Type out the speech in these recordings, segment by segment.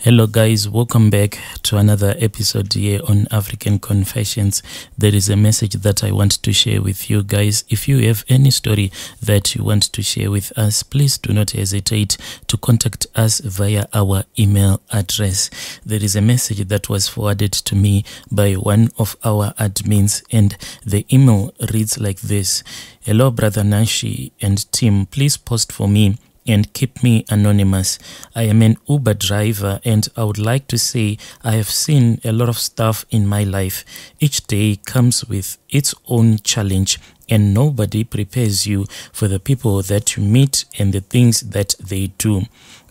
Hello guys, welcome back to another episode here on African Confessions. There is a message that I want to share with you guys. If you have any story that you want to share with us, please do not hesitate to contact us via our email address. There is a message that was forwarded to me by one of our admins, and the email reads like this. Hello Brother Nashi and team, please post for me and keep me anonymous. I am an Uber driver and I would like to say I have seen a lot of stuff in my life. Each day comes with its own challenge and nobody prepares you for the people that you meet and the things that they do.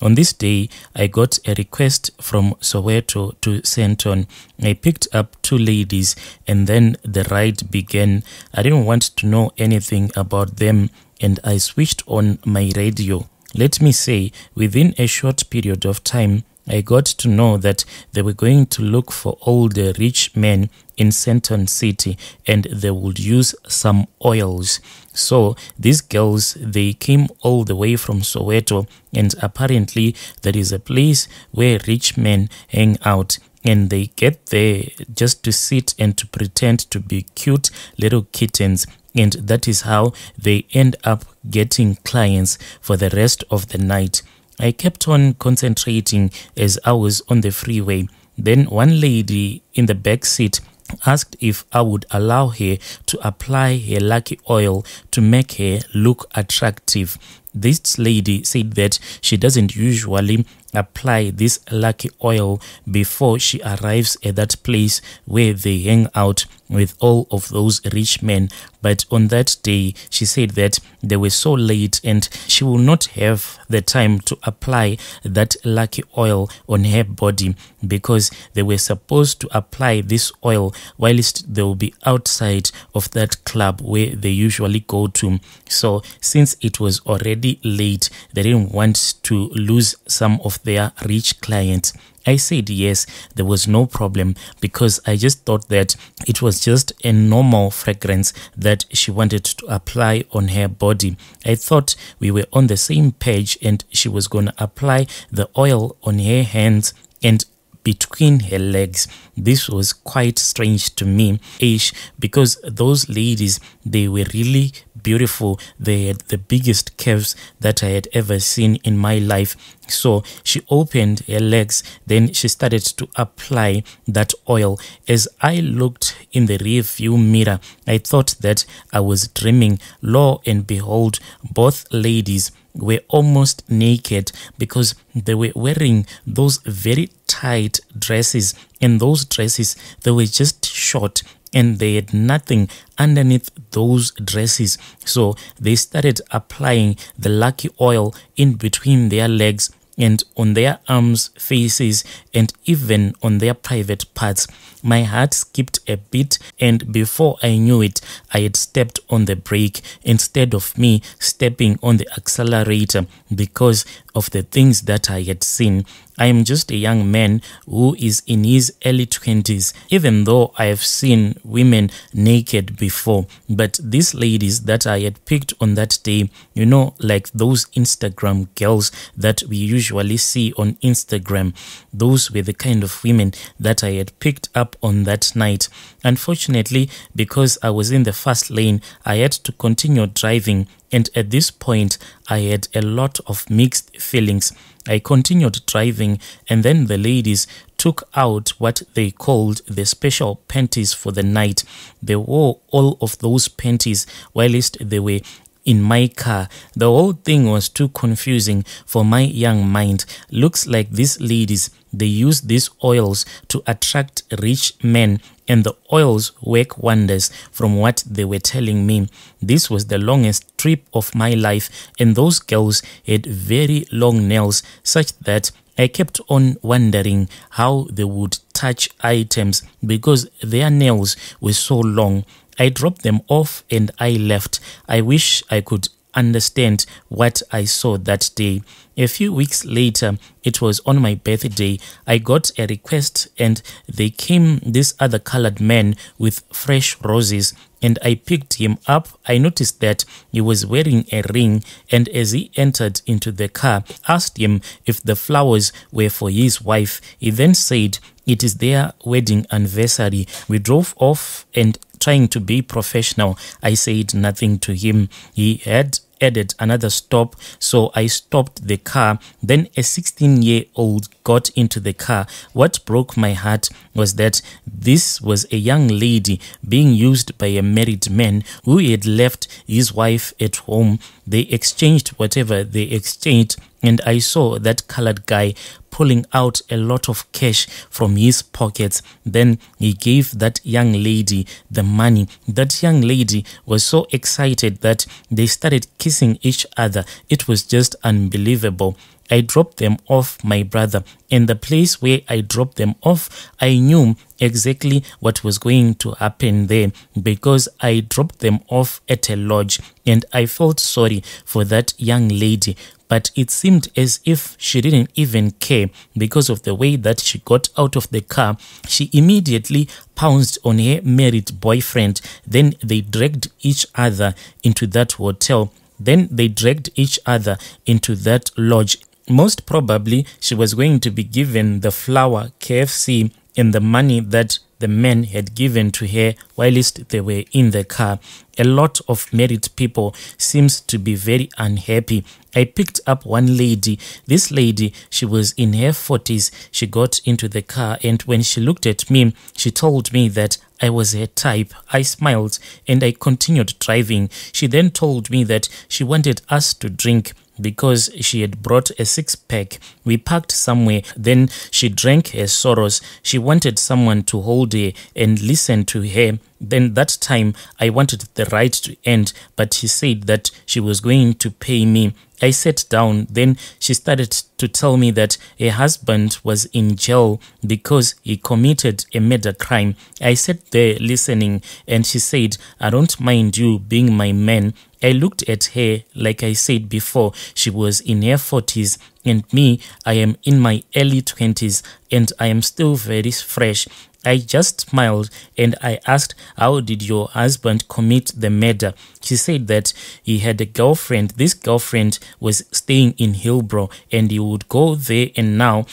On this day, I got a request from Soweto to Senton. I picked up two ladies and then the ride began. I didn't want to know anything about them and I switched on my radio. Let me say, within a short period of time, I got to know that they were going to look for all the rich men in Senton City and they would use some oils. So these girls, they came all the way from Soweto, and apparently there is a place where rich men hang out. And they get there just to sit and to pretend to be cute little kittens. And that is how they end up getting clients for the rest of the night. I kept on concentrating as I was on the freeway. Then one lady in the back seat asked if I would allow her to apply her lucky oil to make her look attractive. This lady said that she doesn't usually apply this lucky oil before she arrives at that place where they hang out with all of those rich men. But on that day, she said that they were so late and she will not have the time to apply that lucky oil on her body because they were supposed to apply this oil whilst they will be outside of that club where they usually go to. So since it was already late, they didn't want to lose some of their rich clients. I said yes, there was no problem because I just thought that it was just a normal fragrance that she wanted to apply on her body. I thought we were on the same page and she was going to apply the oil on her hands and between her legs. This was quite strange to me, because those ladies, they were really beautiful. They had the biggest curves that I had ever seen in my life. So she opened her legs, then she started to apply that oil. As I looked in the rear view mirror, I thought that I was dreaming. Lo and behold, both ladies were almost naked because they were wearing those very tight dresses, and those dresses, they were just short and they had nothing underneath those dresses. So they started applying the lucky oil in between their legs and on their arms, faces, and even on their private parts. My heart skipped a bit, and before I knew it, I had stepped on the brake instead of me stepping on the accelerator because of the things that I had seen. I am just a young man who is in his early 20s, even though I have seen women naked before. But these ladies that I had picked on that day, you know, like those Instagram girls that we usually see on Instagram, those were the kind of women that I had picked up on that night. Unfortunately, because I was in the fast lane, I had to continue driving, and at this point, I had a lot of mixed feelings. I continued driving, and then the ladies took out what they called the special panties for the night. They wore all of those panties whilst they were in my car. The whole thing was too confusing for my young mind. Looks like these ladies, they use these oils to attract rich men, and the oils work wonders from what they were telling me. This was the longest trip of my life, and those girls had very long nails such that I kept on wondering how they would touch items because their nails were so long. I dropped them off and I left. I wish I could understand what I saw that day. A few weeks later, it was on my birthday, I got a request and they came, this other colored man with fresh roses, and I picked him up. I noticed that he was wearing a ring, and as he entered into the car, asked him if the flowers were for his wife. He then said, it is their wedding anniversary. We drove off, and trying to be professional, I said nothing to him. He had added another stop, so I stopped the car. Then a 16-year-old got into the car. What broke my heart was that this was a young lady being used by a married man who had left his wife at home. They exchanged whatever they exchanged, and I saw that colored guy pulling out a lot of cash from his pockets. Then he gave that young lady the money. That young lady was so excited that they started kissing each other. It was just unbelievable. I dropped them off, my brother. In the place where I dropped them off, I knew exactly what was going to happen there, because I dropped them off at a lodge, and I felt sorry for that young lady. But it seemed as if she didn't even care because of the way that she got out of the car. She immediately pounced on her married boyfriend. Then they dragged each other into that hotel. Then they dragged each other into that lodge. Most probably, she was going to be given the flower, KFC, and the money that the man had given to her whilst they were in the car. A lot of married people seems to be very unhappy. I picked up one lady. This lady, she was in her 40s. She got into the car, and when she looked at me, she told me that I was her type. I smiled and I continued driving. She then told me that she wanted us to drink because she had brought a 6-pack. We parked somewhere. Then she drank her sorrows. She wanted someone to hold her and listen to her. Then that time I wanted the ride to end, but she said that she was going to pay me. I sat down. Then she started to tell me that her husband was in jail because he committed a murder crime. I sat there listening, and she said, I don't mind you being my man. I looked at her. Like I said before, she was in her 40s, and me, I am in my early 20s, and I am still very fresh. I just smiled and I asked, how did your husband commit the murder? She said that he had a girlfriend. This girlfriend was staying in Hillbrow, and he would go there, and now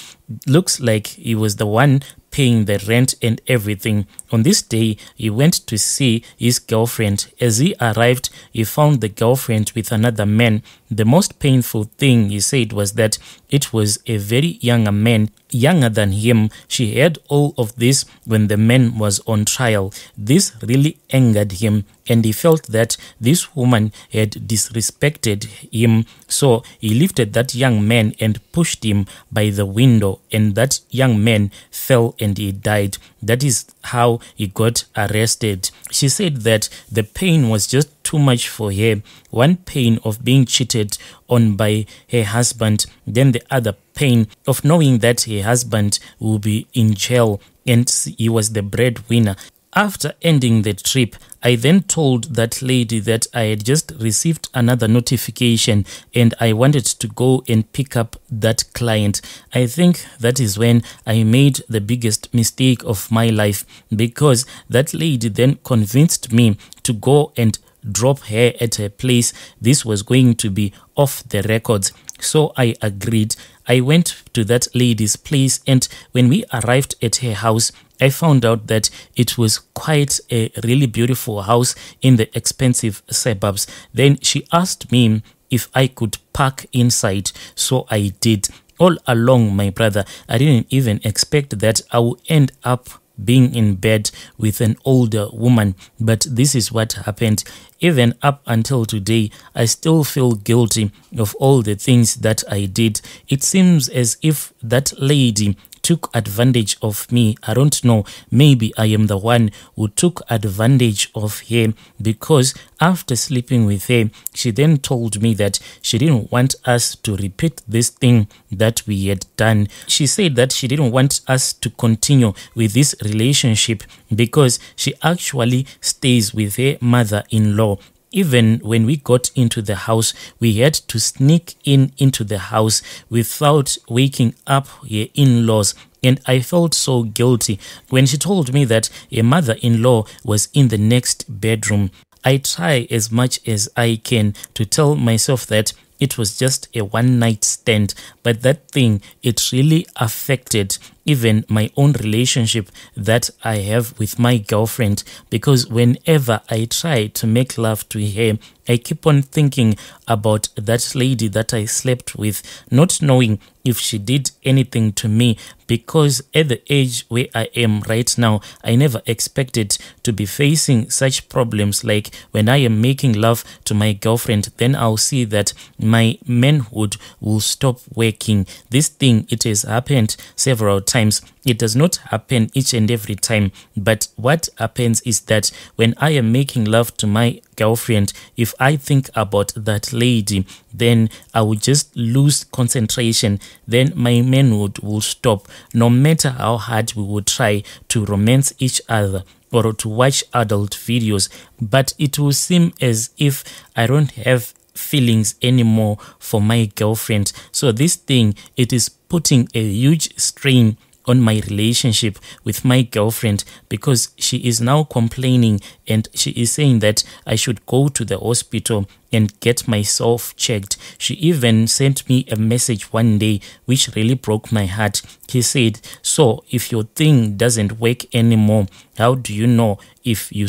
looks like he was the one paying the rent and everything. On this day, he went to see his girlfriend. As he arrived, he found the girlfriend with another man. The most painful thing, he said, was that it was a very young man, younger than him. She heard all of this when the man was on trial. This really angered him, and he felt that this woman had disrespected him. So he lifted that young man and pushed him by the window, and that young man fell and he died. That is how he got arrested. She said that the pain was just too much for her. One pain of being cheated on by her husband, then the other pain of knowing that her husband will be in jail and he was the breadwinner. After ending the trip, I then told that lady that I had just received another notification and I wanted to go and pick up that client. I think that is when I made the biggest mistake of my life, because that lady then convinced me to go and drop her at her place. This was going to be off the records. So I agreed. I went to that lady's place, and when we arrived at her house, I found out that it was quite a really beautiful house in the expensive suburbs. Then she asked me if I could park inside, so I did. All along, my brother, I didn't even expect that I would end up being in bed with an older woman, but this is what happened. Even up until today, I still feel guilty of all the things that I did. It seems as if that lady took advantage of me. I don't know, maybe I am the one who took advantage of her, because after sleeping with her, she then told me that she didn't want us to repeat this thing that we had done. She said that she didn't want us to continue with this relationship because she actually stays with her mother-in-law. Even when we got into the house, we had to sneak into the house without waking up her in-laws. And I felt so guilty when she told me that a mother-in-law was in the next bedroom. I try as much as I can to tell myself that it was just a one-night stand, but that thing, it really affected even my own relationship that I have with my girlfriend, because whenever I try to make love to her, I keep on thinking about that lady that I slept with, not knowing if she did anything to me, because at the age where I am right now, I never expected to be facing such problems. Like when I am making love to my girlfriend, then I'll see that my manhood will stop working. This thing, it has happened several times. It does not happen each and every time, but what happens is that when I am making love to my girlfriend, if I think about that lady, then I will just lose concentration. Then my manhood will stop. No matter how hard we would try to romance each other or to watch adult videos, but it will seem as if I don't have feelings anymore for my girlfriend. So this thing, it is putting a huge strain on my relationship with my girlfriend, because she is now complaining and she is saying that I should go to the hospital and get myself checked. She even sent me a message one day which really broke my heart. He said, "So if your thing doesn't work anymore, how do you know if you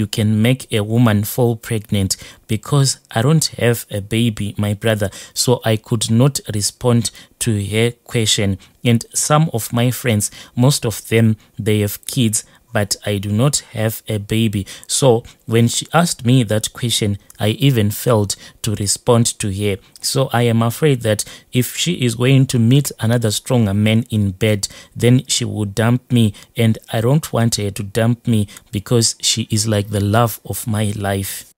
can make a woman fall pregnant?" Because I don't have a baby, my brother, so I could not respond to her question. And some of my friends, most of them, they have kids, but I do not have a baby. So when she asked me that question, I even failed to respond to her. So I am afraid that if she is going to meet another stronger man in bed, then she will dump me, and I don't want her to dump me, because she is like the love of my life.